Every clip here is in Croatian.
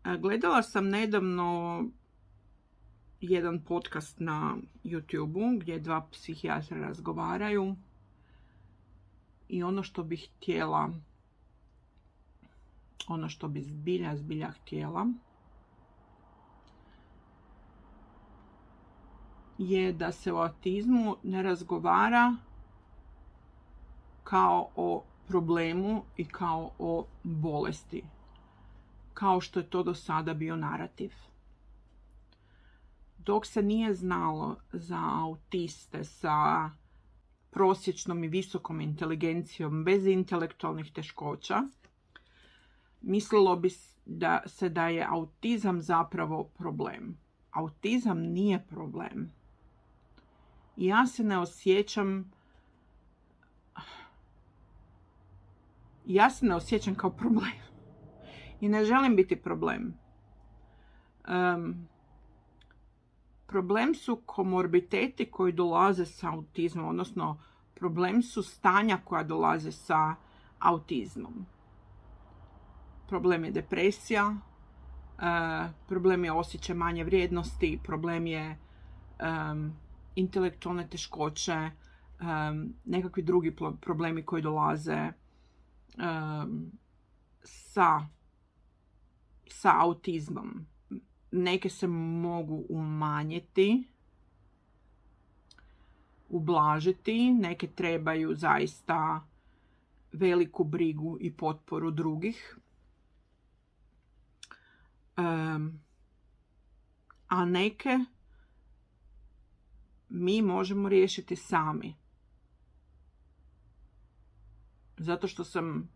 Gledala sam nedavno jedan podcast na YouTube-u gdje dva psihijatra razgovaraju i ono što bih zbilja htjela je da se o autizmu ne razgovara kao o problemu i kao o bolesti, kao što je to do sada bio narativ. Dok se nije znalo za autiste sa prosječnom i visokom inteligencijom bez intelektualnih teškoća, mislilo bi da je autizam zapravo problem. Autizam nije problem. Ja se ne osjećam kao problem. I ne želim biti problem. Problem su komorbiteti koji dolaze sa autizmom, odnosno problem su stanja koja dolaze sa autizmom. Problem je depresija, problem je osjećaj manje vrijednosti, problem je intelektualne teškoće, nekakvi drugi problemi koji dolaze sa autizmom. Neke se mogu umanjiti, ublažiti, neke trebaju zaista veliku brigu i potporu drugih. A neke mi možemo riješiti sami. Zato što sam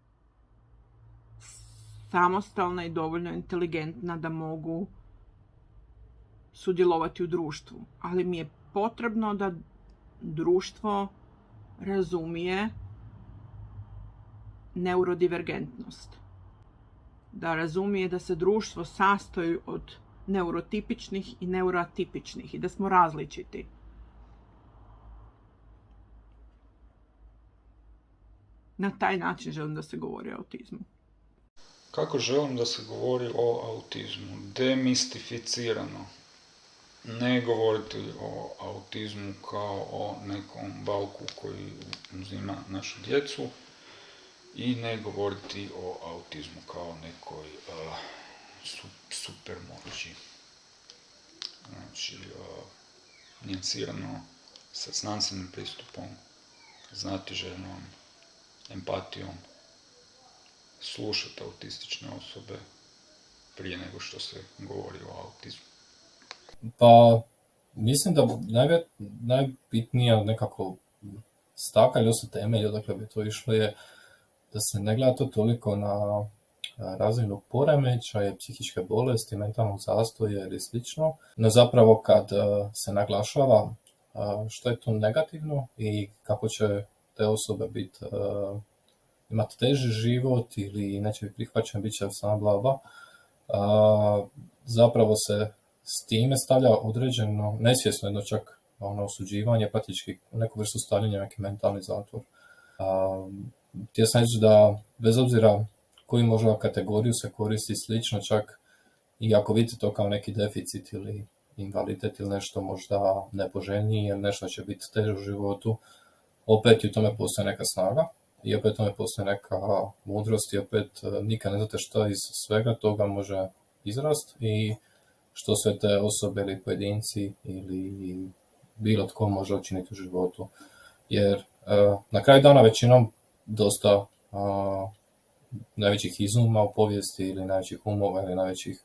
samostalna i dovoljno inteligentna da mogu sudjelovati u društvu. Ali mi je potrebno da društvo razumije neurodivergentnost. Da razumije da se društvo sastoji od neurotipičnih i neuroatipičnih i da smo različiti. Na taj način želim da se govori o autizmu. Kako želim da se govori o autizmu? Demistificirano. Ne govoriti o autizmu kao o nekom bauku koji uzima našu djecu i ne govoriti o autizmu kao nekoj super moći. Znači, nijansirano, sa znanstvenim pristupom, znatiželjnom, empatijom, slušati autistične osobe prije nego što se govori o autizmu. Pa, mislim da najbitnija nekako stavka ili osim temelj, odakle bi to išlo je da se ne gleda to toliko na razinu poremećaja, psihičke bolesti, mentalnog zastoja ili slično, no zapravo kad se naglašava što je to negativno i kako će te osobe imati teži život ili neće biti prihvaćen, bit će sama blaba, zapravo se s time stavlja određeno, nesvjesno jedno čak osuđivanje, praktički neku vrstu stavljanja, neki mentalni zatvor. Htio sam reći da bez obzira koju možda kategoriju se koristi slično, čak i ako vidite to kao neki deficit ili invaliditet ili nešto možda nepoželjnije ili nešto će biti teže u životu, opet u tome postoji neka snaga i opet u tome postoji neka mudrost i opet nikad ne znate što iz svega toga može izrast i što sve te osobe ili pojedinci ili bilo tko može učiniti u životu. Jer na kraju dana većinom dosta najvećih izuma u povijesti ili najvećih umova ili najvećih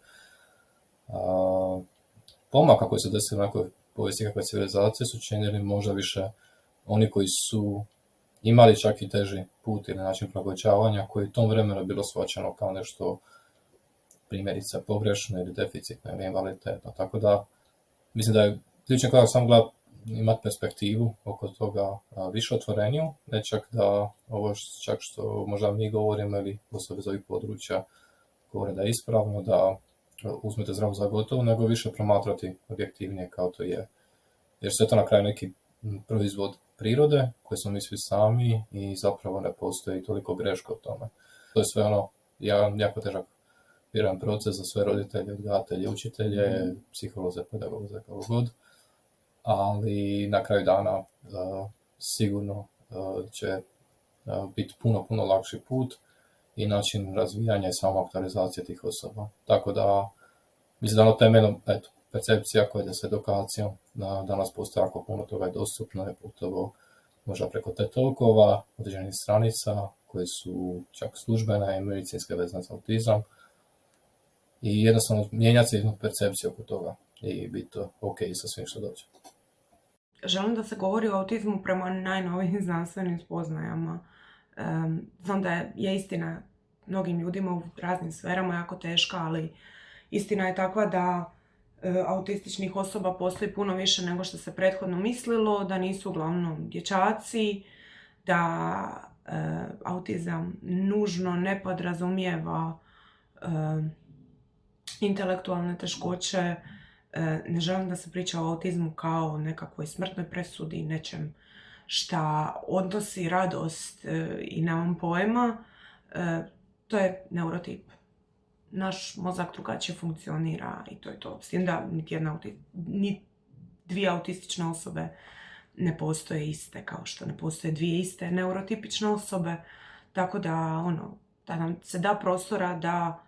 pomaka koji se desili u nekoj povijesti kakve civilizacije su činili možda više oni koji su imali čak i teži put ili način prilagođavanja koji u tom vremenu je bilo shvaćeno kao nešto primjerice pogrešno ili deficitno ili invaliditetno. Tako da mislim da je ključni korak sam gleda imati perspektivu oko toga više otvoreniju, ne čak da ovo čak što možda mi govorimo ili osobe iz ovih područja govore da je ispravno, da uzmete zdravo za gotovo, nego više promatrati objektivnije kao to je. Jer sve to na kraju neki proizvod prirode koji smo mi svi sami i zapravo ne postoji toliko greška u tome. To je sve jako težak jedan proces za sve roditelje, odgajatelje, učitelje, psiholoze, pedagoze, kako god. Ali na kraju dana sigurno će biti puno lakši put i način razvijanja i samoaktualizacije tih osoba. Tako da, mislim da temeljno, percepcija koja ide s edukacijom, da danas postoji jako puno toga je dostupno, je pogotovo možda preko TED-talkova, određenih stranica koje su čak službene i medicinske vezane za autizam. I jednostavno mijenjati se jednu percepciju oko toga i biti ok sa svim što dođe. Želim da se govori o autizmu prema najnovijim znanstvenim spoznajama. Znam da je istina mnogim ljudima u raznim sferama jako teška, ali istina je takva da autističnih osoba postoji puno više nego što se prethodno mislilo, da nisu uglavnom dječaci, da autizam nužno ne podrazumijeva intelektualne teškoće. Ne želim da se priča o autizmu kao nekakvoj smrtnoj presudi, nečem šta odnosi radost i nemam pojma. To je neurotip. Naš mozak drugačije funkcionira i to je to. S tim da ni dvije autistične osobe ne postoje iste, kao što ne postoje dvije iste neurotipične osobe. Tako da, da nam se da prostora da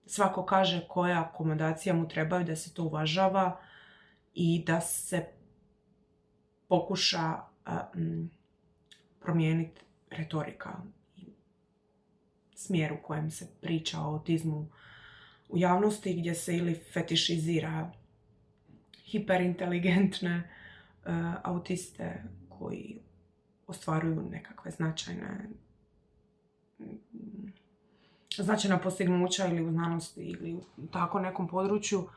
svako kaže koja akomodacija mu trebaju, da se to uvažava i da se pokuša promijeniti retorika i smjer u kojem se priča o autizmu u javnosti, gdje se ili fetišizira hiperinteligentne autiste koji ostvaruju nekakve značajna postignuća ili u znanosti ili u tako nekom području,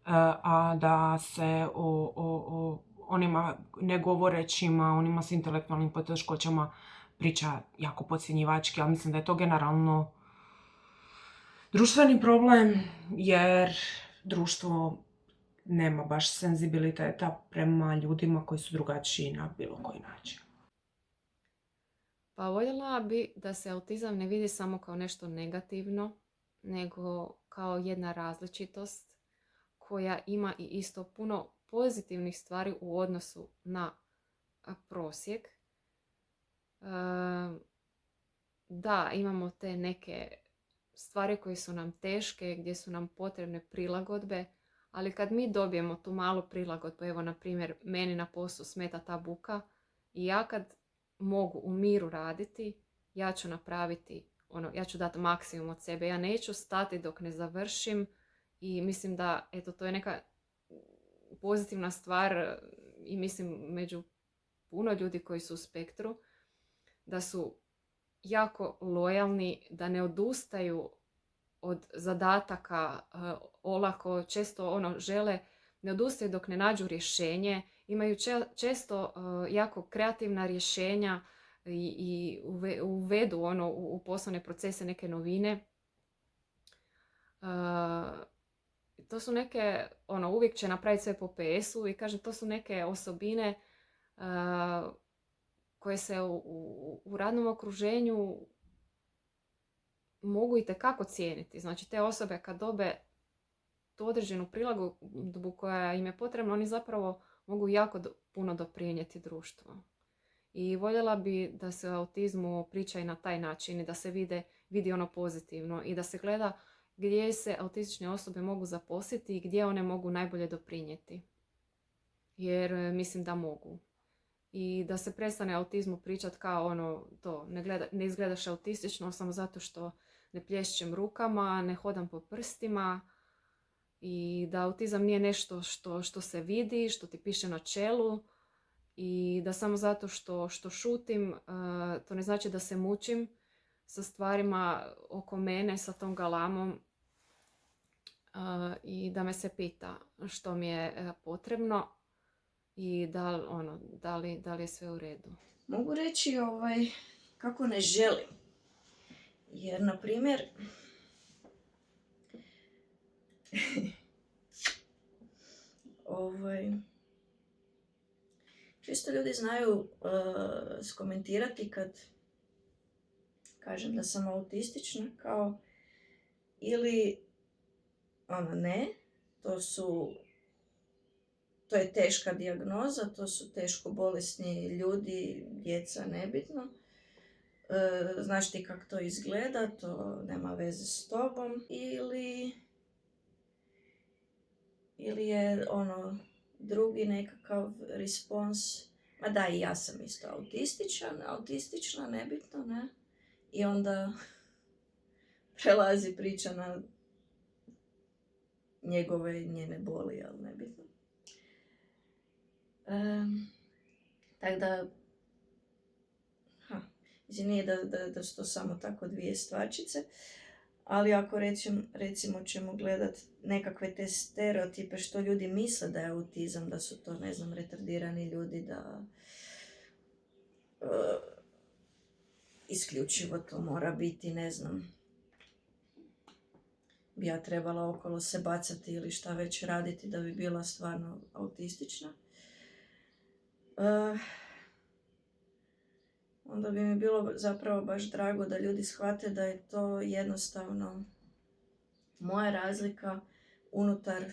a da se o onima negovorećima, onima s intelektualnim poteškoćama priča jako podcjenjivački, ali mislim da je to generalno društveni problem, jer društvo nema baš senzibiliteta prema ljudima koji su drugačiji na bilo koji način. Pa voljela bi da se autizam ne vidi samo kao nešto negativno, nego kao jedna različitost koja ima i isto puno pozitivnih stvari u odnosu na prosjek. Da, imamo te neke stvari koje su nam teške, gdje su nam potrebne prilagodbe, ali kad mi dobijemo tu malu prilagodbu, evo na primjer meni na poslu smeta ta buka i ja kad mogu u miru raditi, ja ću napraviti, ja ću dati maksimum od sebe, ja neću stati dok ne završim i mislim da to je neka pozitivna stvar i mislim među puno ljudi koji su u spektru, da su jako lojalni, da ne odustaju od zadataka olako, često žele, ne odustaju dok ne nađu rješenje, imaju često jako kreativna rješenja i uvedu u poslovne procese neke novine. To su neke, uvijek će napraviti sve po PS-u i kažem, to su neke osobine koje se u radnom okruženju mogu itekako cijeniti. Znači te osobe kad dobe tu određenu prilagodbu koja im je potrebna, oni zapravo mogu jako puno doprinijeti društvu. I voljela bi da se o autizmu priča i na taj način i da se vidi ono pozitivno i da se gleda gdje se autistične osobe mogu zaposliti i gdje one mogu najbolje doprinijeti. Jer mislim da mogu. I da se prestane autizmu pričati kao ne izgledaš autistično samo zato što ne plješćem rukama, ne hodam po prstima i da autizam nije nešto što se vidi, što ti piše na čelu i da samo zato što šutim, to ne znači da se mučim sa stvarima oko mene, sa tom galamom i da me se pita što mi je potrebno i da li je sve u redu. Mogu reći kako ne želim. Jer, na primjer, čisto ljudi znaju skomentirati kad kažem da sam autistična, kao ili ne, to je teška dijagnoza, to su teško bolesni ljudi, djeca, nebitno. Znaš ti kako to izgleda, to nema veze s tobom. Ili je drugi nekakav respons, ma da, i ja sam isto autistična, nebitno, ne? I onda prelazi priča na njene boli, ali nebitno. Tako da, nije da su to samo tako dvije stvarčice, ali ako recimo ćemo gledat nekakve te stereotipe što ljudi misle da je autizam, da su to, ne znam, retardirani ljudi, da isključivo to mora biti, ne znam, bi ja trebala okolo se bacati ili šta već raditi da bi bila stvarno autistična. Onda bi mi bilo zapravo baš drago da ljudi shvate da je to jednostavno moja razlika unutar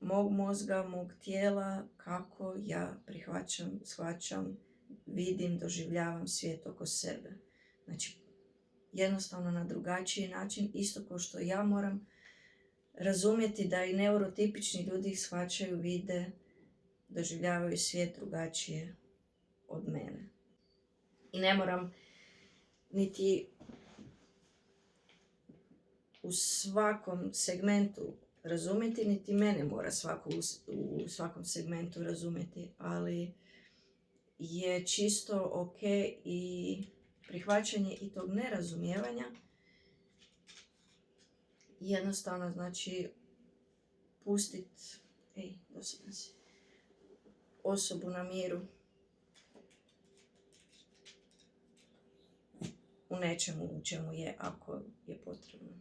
mog mozga, mog tijela, kako ja prihvaćam, shvaćam, vidim, doživljavam svijet oko sebe. Znači, jednostavno na drugačiji način, isto kao što ja moram razumjeti da i neurotipični ljudi shvaćaju, vide, doživljavaju svijet drugačije od mene. I ne moram niti u svakom segmentu razumjeti, niti mene mora svako u svakom segmentu razumjeti, ali je čisto ok i prihvaćanje i tog nerazumijevanja. Jednostavno, znači, pustit osobu na miru u nečemu u čemu je, ako je potrebno.